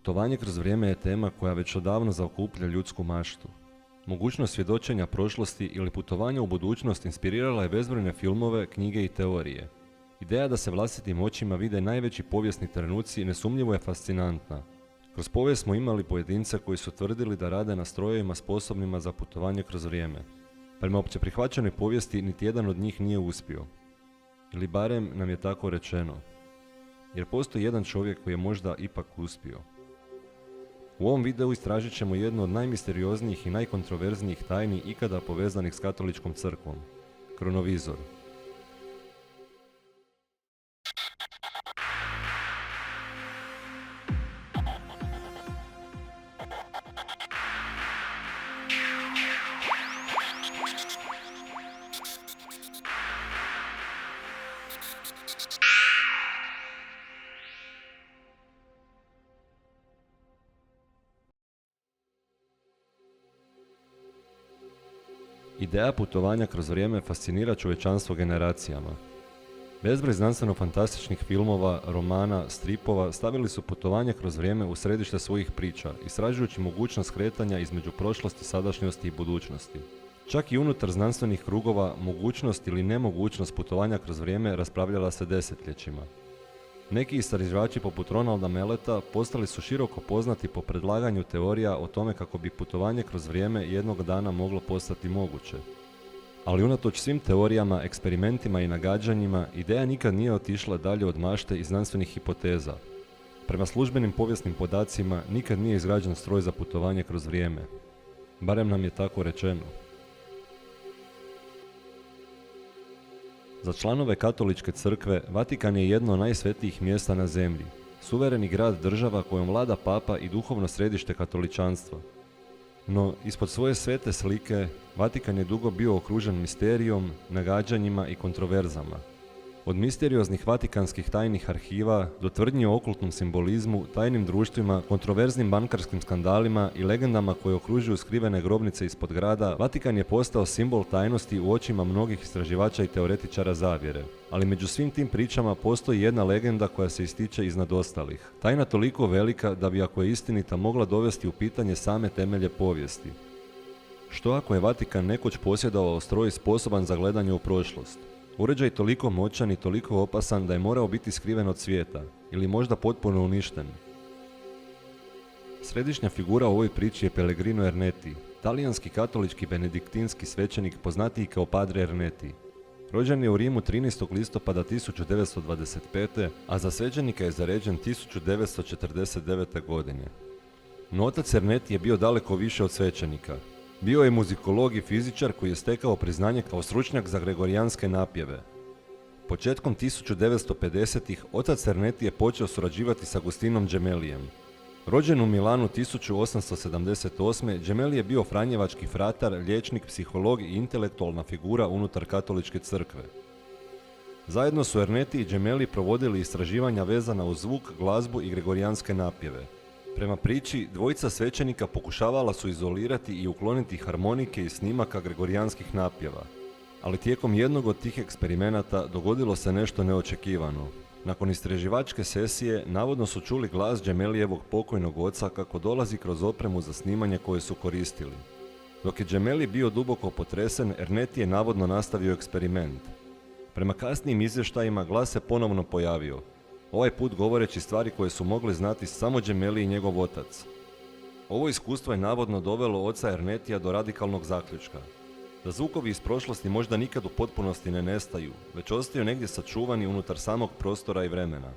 Putovanje kroz vrijeme je tema koja već odavno zaokuplja ljudsku maštu. Mogućnost svjedočenja prošlosti ili putovanja u budućnost inspirirala je bezbrojne filmove, knjige i teorije. Ideja da se vlastitim očima vide najveći povijesni trenuci nesumnjivo je fascinantna. Kroz povijest smo imali pojedince koji su tvrdili da rade na strojevima sposobnima za putovanje kroz vrijeme. Prema opće prihvaćenoj povijesti niti jedan od njih nije uspio. Ili barem nam je tako rečeno. Jer postoji jedan čovjek koji je možda ipak uspio. U ovom videu istražit ćemo jednu od najmisterioznijih i najkontroverznijih tajni ikada povezanih s katoličkom crkvom. Kronovizor. Ideja putovanja kroz vrijeme fascinira čovječanstvo generacijama. Bezbroj znanstveno-fantastičnih filmova, romana, stripova stavili su putovanje kroz vrijeme u središte svojih priča, istražujući mogućnost kretanja između prošlosti, sadašnjosti i budućnosti. Čak i unutar znanstvenih krugova mogućnost ili nemogućnost putovanja kroz vrijeme raspravljala se desetljećima. Neki istraživači poput Ronalda Melleta postali su široko poznati po predlaganju teorija o tome kako bi putovanje kroz vrijeme jednog dana moglo postati moguće. Ali unatoč svim teorijama, eksperimentima i nagađanjima, ideja nikad nije otišla dalje od mašte i znanstvenih hipoteza. Prema službenim povijesnim podacima, nikad nije izgrađen stroj za putovanje kroz vrijeme. Barem nam je tako rečeno. Za članove katoličke crkve, Vatikan je jedno od najsvetijih mjesta na zemlji, suvereni grad država kojom vlada papa i duhovno središte katoličanstva. No, ispod svoje svete slike, Vatikan je dugo bio okružen misterijom, nagađanjima i kontroverzama. Od misterioznih vatikanskih tajnih arhiva do tvrdnji o okultnom simbolizmu, tajnim društvima, kontroverznim bankarskim skandalima i legendama koje okružuju skrivene grobnice ispod grada, Vatikan je postao simbol tajnosti u očima mnogih istraživača i teoretičara zavjere. Ali među svim tim pričama postoji jedna legenda koja se ističe iznad ostalih. Tajna toliko velika da bi, ako je istinita, mogla dovesti u pitanje same temelje povijesti. Što ako je Vatikan nekoć posjedovao stroj sposoban za gledanje u prošlost? Uređaj toliko moćan i toliko opasan da je morao biti skriven od svijeta, ili možda potpuno uništen. Središnja figura u ovoj priči je Pellegrino Ernetti, talijanski katolički benediktinski svećenik poznatiji kao Padre Ernetti. Rođen je u Rimu 13. listopada 1925. a za svećenika je zaređen 1949. godine. No otac Ernetti je bio daleko više od svećenika. Bio je muzikolog i fizičar koji je stekao priznanje kao stručnjak za gregorijanske napjeve. Početkom 1950-ih otac Ernetti je počeo surađivati s Agustinom Gemellijem. Rođen u Milanu 1878. Gemelli je bio franjevački fratar, liječnik, psiholog i intelektualna figura unutar katoličke crkve. Zajedno su Ernetti i Gemelli provodili istraživanja vezana uz zvuk, glazbu i gregorijanske napjeve. Prema priči, dvojica svećenika pokušavala su izolirati i ukloniti harmonike iz snimaka gregorijanskih napjeva. Ali tijekom jednog od tih eksperimenata dogodilo se nešto neočekivano. Nakon istraživačke sesije, navodno su čuli glas Gemellijevog pokojnog oca kako dolazi kroz opremu za snimanje koje su koristili. Dok je Gemelli bio duboko potresen, Ernetti je navodno nastavio eksperiment. Prema kasnijim izvještajima glas se ponovno pojavio. Ovaj put govoreći stvari koje su mogli znati samo Gemelli i njegov otac. Ovo iskustvo je navodno dovelo oca Ernettija do radikalnog zaključka. Da zvukovi iz prošlosti možda nikad u potpunosti ne nestaju, već ostaju negdje sačuvani unutar samog prostora i vremena.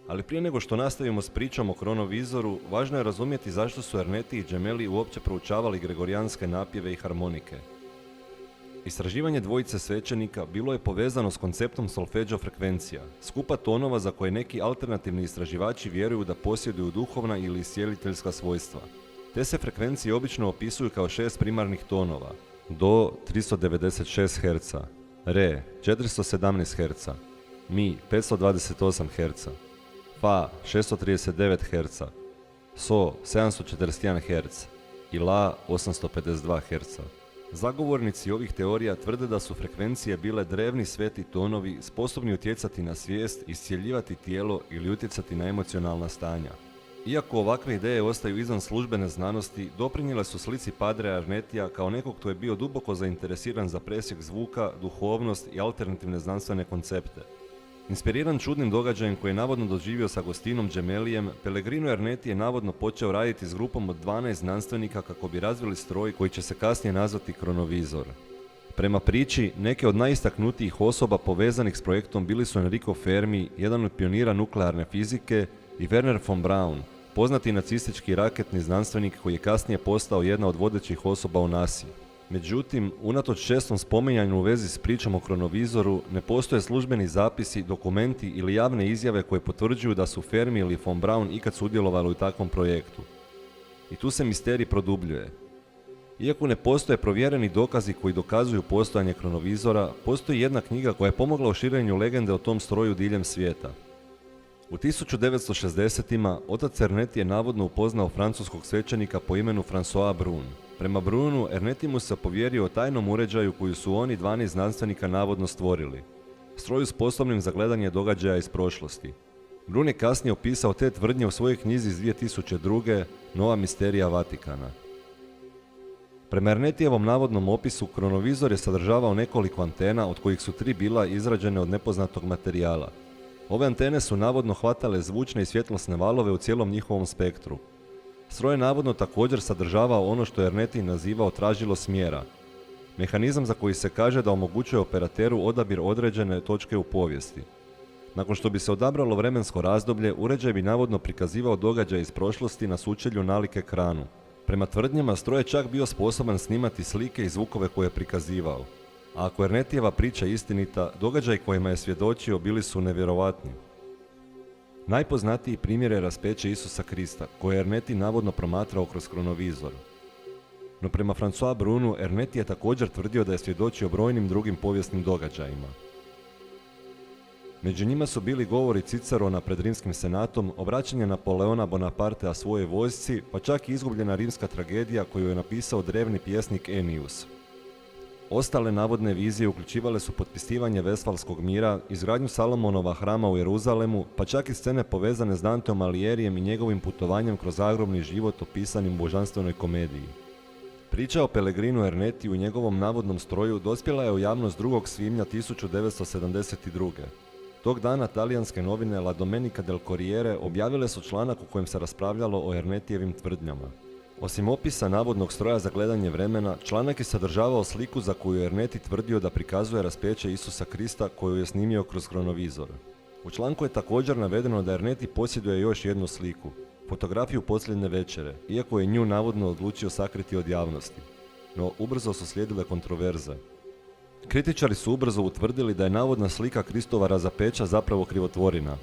Ali prije nego što nastavimo s pričom o kronovizoru, važno je razumjeti zašto su Ernetti i Gemelli uopće proučavali gregorijanske napjeve i harmonike. Istraživanje dvojice svećenika bilo je povezano s konceptom solfeggio frekvencija, skupa tonova za koje neki alternativni istraživači vjeruju da posjeduju duhovna ili iscijeliteljska svojstva. Te se frekvencije obično opisuju kao 6 primarnih tonova: do 396 Hz, re 417 Hz, mi 528 Hz, fa 639 Hz, so 741 Hz i la 852 Hz. Zagovornici ovih teorija tvrde da su frekvencije bile drevni sveti tonovi sposobni utjecati na svijest, iscjeljivati tijelo ili utjecati na emocionalna stanja. Iako ovakve ideje ostaju izvan službene znanosti, doprinijele su slici Padrea Ernetija kao nekog tko je bio duboko zainteresiran za presjek zvuka, duhovnost i alternativne znanstvene koncepte. Inspiriran čudnim događajem koji je navodno doživio sa Agostinom Gemelijem, Pellegrino Erneti je navodno počeo raditi s grupom od 12 znanstvenika kako bi razvili stroj koji će se kasnije nazvati kronovizor. Prema priči, neke od najistaknutijih osoba povezanih s projektom bili su Enrico Fermi, jedan od pionira nuklearne fizike, i Wernher von Braun, poznati nacistički raketni znanstvenik koji je kasnije postao jedna od vodećih osoba u NASA-i. Međutim, unatoč čestom spominjanju u vezi s pričom o kronovizoru, ne postoje službeni zapisi, dokumenti ili javne izjave koje potvrđuju da su Fermi ili von Braun ikad sudjelovali u takvom projektu. I tu se misterij produbljuje. Iako ne postoje provjereni dokazi koji dokazuju postojanje kronovizora, postoji jedna knjiga koja je pomogla u širenju legende o tom stroju diljem svijeta. U 1960-ima otac Erneti je navodno upoznao francuskog svećenika po imenu François Brun. Prema Brunu, Erneti mu se povjerio o tajnom uređaju koju su oni 12 znanstvenika navodno stvorili. Stroju sposobnim za gledanje događaja iz prošlosti. Brun je kasnije opisao te tvrdnje u svojoj knjizi iz 2002. Nova misterija Vatikana. Prema Ernetijevom navodnom opisu, kronovizor je sadržavao nekoliko antena, od kojih su 3 bila izrađene od nepoznatog materijala. Ove antene su navodno hvatale zvučne i svjetlosne valove u cijelom njihovom spektru. Stroj je navodno također sadržavao ono što je Erneti nazivao tražilo smjera. Mehanizam za koji se kaže da omogućuje operateru odabir određene točke u povijesti. Nakon što bi se odabralo vremensko razdoblje, uređaj bi navodno prikazivao događaje iz prošlosti na sučelju nalik ekranu. Prema tvrdnjama, stroj je čak bio sposoban snimati slike i zvukove koje je prikazivao. A ako je Ernetijeva priča istinita, događaji kojima je svjedočio bili su nevjerovatni. Najpoznatiji primjer je raspeće Isusa Krista, koje je Erneti navodno promatrao kroz kronovizor. No prema François Brunu, Erneti je također tvrdio da je svjedočio brojnim drugim povijesnim događajima. Među njima su bili govori Cicerona pred rimskim senatom, obraćanje Napoleona Bonapartea svojoj vojsci, pa čak i izgubljena rimska tragedija koju je napisao drevni pjesnik Ennius. Ostale navodne vizije uključivale su potpisivanje Vestfalskog mira, izgradnju Salomonova hrama u Jeruzalemu, pa čak i scene povezane s Danteom Alighierijem i njegovim putovanjem kroz zagrobni život opisanim u božanstvenoj komediji. Priča o Pellegrinu Ernetiju i njegovom navodnom stroju dospjela je u javnost 2. svibnja 1972. Tog dana talijanske novine La Domenica del Corriere objavile su članak u kojem se raspravljalo o Ernetijevim tvrdnjama. Osim opisa navodnog stroja za gledanje vremena, članak je sadržavao sliku za koju je Erneti tvrdio da prikazuje raspeće Isusa Krista koju je snimio kroz kronovizor. U članku je također navedeno da Erneti posjeduje još jednu sliku, fotografiju posljednje večere, iako je nju navodno odlučio sakriti od javnosti. No, ubrzo su slijedile kontroverze. Kritičari su ubrzo utvrdili da je navodna slika Kristova razapeća zapravo krivotvorina.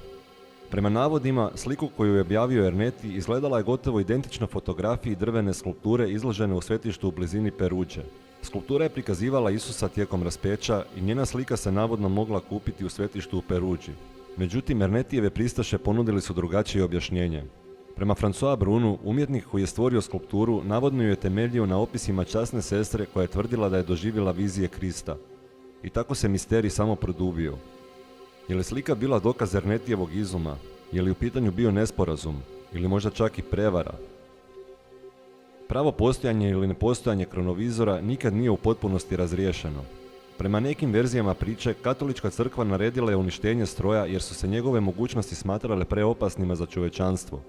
Prema navodima, sliku koju je objavio Erneti izgledala je gotovo identično fotografiji drvene skulpture izložene u svetištu u blizini Peruđe. Skulptura je prikazivala Isusa tijekom raspeća i njena slika se navodno mogla kupiti u svetištu u Peruđi. Međutim, Ernetijeve pristaše ponudili su drugačije objašnjenje. Prema François Brunu, umjetnik koji je stvorio skulpturu navodno ju je temeljio na opisima časne sestre koja je tvrdila da je doživjela vizije Krista. I tako se misterij samo produbio. Je li slika bila dokaz Ernetijevog izuma? Je li u pitanju bio nesporazum? Ili možda čak i prevara? Pravo postojanje ili nepostojanje kronovizora nikad nije u potpunosti razriješeno. Prema nekim verzijama priče, katolička crkva naredila je uništenje stroja jer su se njegove mogućnosti smatrale preopasnima za čovječanstvo.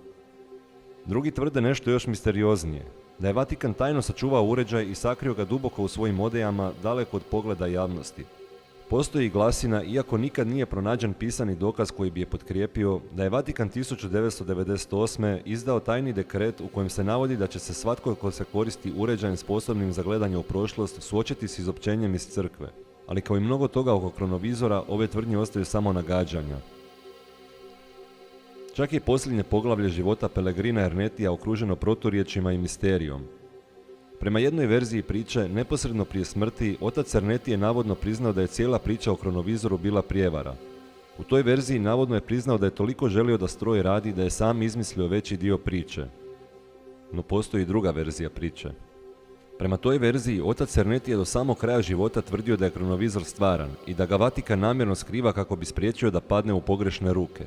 Drugi tvrde nešto još misterioznije, da je Vatikan tajno sačuvao uređaj i sakrio ga duboko u svojim odejama, daleko od pogleda javnosti. Postoji i glasina, iako nikad nije pronađen pisani dokaz koji bi je potkrijepio, da je Vatikan 1998. izdao tajni dekret u kojem se navodi da će se svatko ko se koristi uređajem sposobnim za gledanje u prošlost suočiti s izopćenjem iz crkve. Ali kao i mnogo toga oko kronovizora, ove tvrdnje ostaju samo nagađanja. Čak i posljednje poglavlje života Pellegrina Ernetija okruženo proturječima i misterijom. Prema jednoj verziji priče, neposredno prije smrti, otac Erneti je navodno priznao da je cijela priča o kronovizoru bila prijevara. U toj verziji navodno je priznao da je toliko želio da stroj radi da je sam izmislio veći dio priče. No postoji i druga verzija priče. Prema toj verziji, otac Erneti je do samog kraja života tvrdio da je kronovizor stvaran i da ga Vatikan namjerno skriva kako bi spriječio da padne u pogrešne ruke.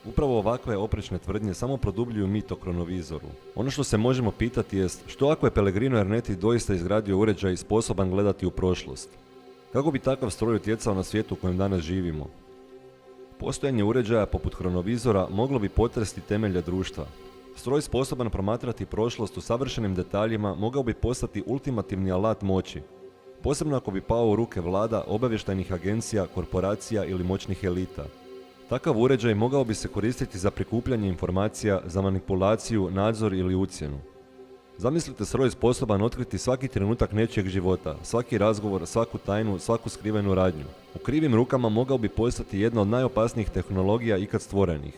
Upravo ovakve oprečne tvrdnje samo produbljuju mit o kronovizoru. Ono što se možemo pitati jest, što ako je Pellegrino Ernetti doista izgradio uređaj sposoban gledati u prošlost? Kako bi takav stroj utjecao na svijetu u kojem danas živimo? Postojanje uređaja poput kronovizora moglo bi potresti temelje društva. Stroj sposoban promatrati prošlost u savršenim detaljima mogao bi postati ultimativni alat moći, posebno ako bi pao u ruke vlada, obavještajnih agencija, korporacija ili moćnih elita. Takav uređaj mogao bi se koristiti za prikupljanje informacija, za manipulaciju, nadzor ili ucjenu. Zamislite stroj sposoban otkriti svaki trenutak nečijeg života, svaki razgovor, svaku tajnu, svaku skrivenu radnju. U krivim rukama mogao bi postati jedna od najopasnijih tehnologija ikad stvorenih.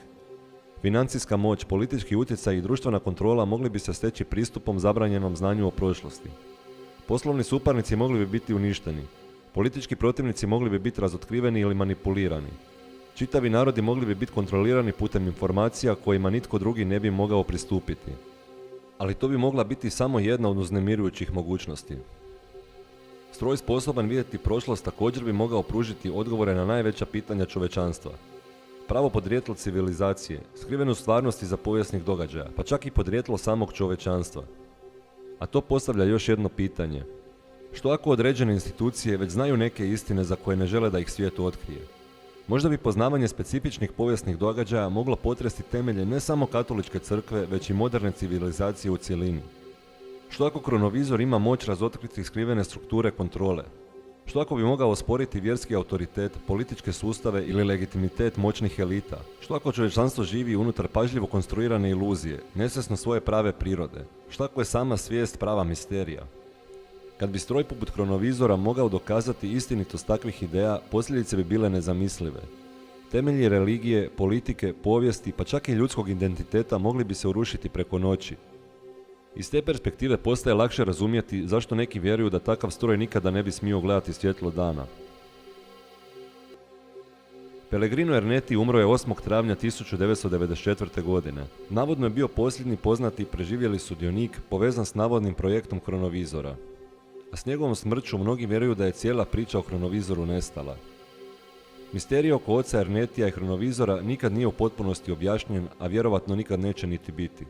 Financijska moć, politički utjecaj i društvena kontrola mogli bi se steći pristupom zabranjenom znanju o prošlosti. Poslovni suparnici mogli bi biti uništeni. Politički protivnici mogli bi biti razotkriveni ili manipulirani. Čitavi narodi mogli bi biti kontrolirani putem informacija kojima nitko drugi ne bi mogao pristupiti. Ali to bi mogla biti samo jedna od uznemirujućih mogućnosti. Stroj sposoban vidjeti prošlost također bi mogao pružiti odgovore na najveća pitanja čovečanstva. Pravo podrijetlo civilizacije, skrivenu stvarnost iza povijesnih događaja, pa čak i podrijetlo samog čovečanstva. A to postavlja još jedno pitanje. Što ako određene institucije već znaju neke istine za koje ne žele da ih svijetu otkrije? Možda bi poznavanje specifičnih povijesnih događaja moglo potresti temelje ne samo katoličke crkve, već i moderne civilizacije u cjelini. Što ako kronovizor ima moć razotkriti skrivene strukture kontrole? Što ako bi mogao osporiti vjerski autoritet, političke sustave ili legitimitet moćnih elita? Što ako čovječanstvo živi unutar pažljivo konstruirane iluzije, nesvjesno svoje prave prirode? Što ako je sama svijest prava misterija? Kad bi stroj poput kronovizora mogao dokazati istinitost takvih ideja, posljedice bi bile nezamislive. Temelji religije, politike, povijesti, pa čak i ljudskog identiteta mogli bi se urušiti preko noći. Iz te perspektive postaje lakše razumjeti zašto neki vjeruju da takav stroj nikada ne bi smio gledati svjetlo dana. Pellegrino Ernetti umro je 8. travnja 1994. godine. Navodno je bio posljednji poznati preživjeli sudionik povezan s navodnim projektom kronovizora. A s njegovom smrću mnogi vjeruju da je cijela priča o kronovizoru nestala. Misterij oko oca Ernettija i kronovizora nikad nije u potpunosti objašnjen, a vjerovatno nikad neće niti biti.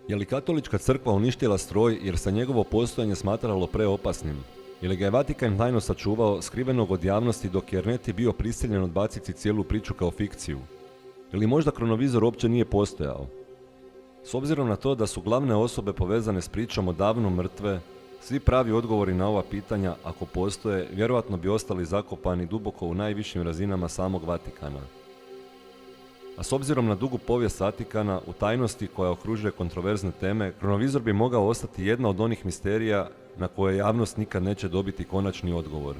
Je li katolička crkva uništila stroj jer se njegovo postojanje smatralo preopasnim? Ili ga je Vatikan tajno sačuvao, skrivenog od javnosti, dok je Ernetti bio prisiljen odbaciti cijelu priču kao fikciju? Ili možda kronovizor uopće nije postojao? S obzirom na to da su glavne osobe povezane s pričom odavno mrtve, svi pravi odgovori na ova pitanja, ako postoje, vjerojatno bi ostali zakopani duboko u najvišim razinama samog Vatikana. A s obzirom na dugu povijest Vatikana, u tajnosti koja okružuje kontroverzne teme, kronovizor bi mogao ostati jedna od onih misterija na koje javnost nikad neće dobiti konačni odgovor.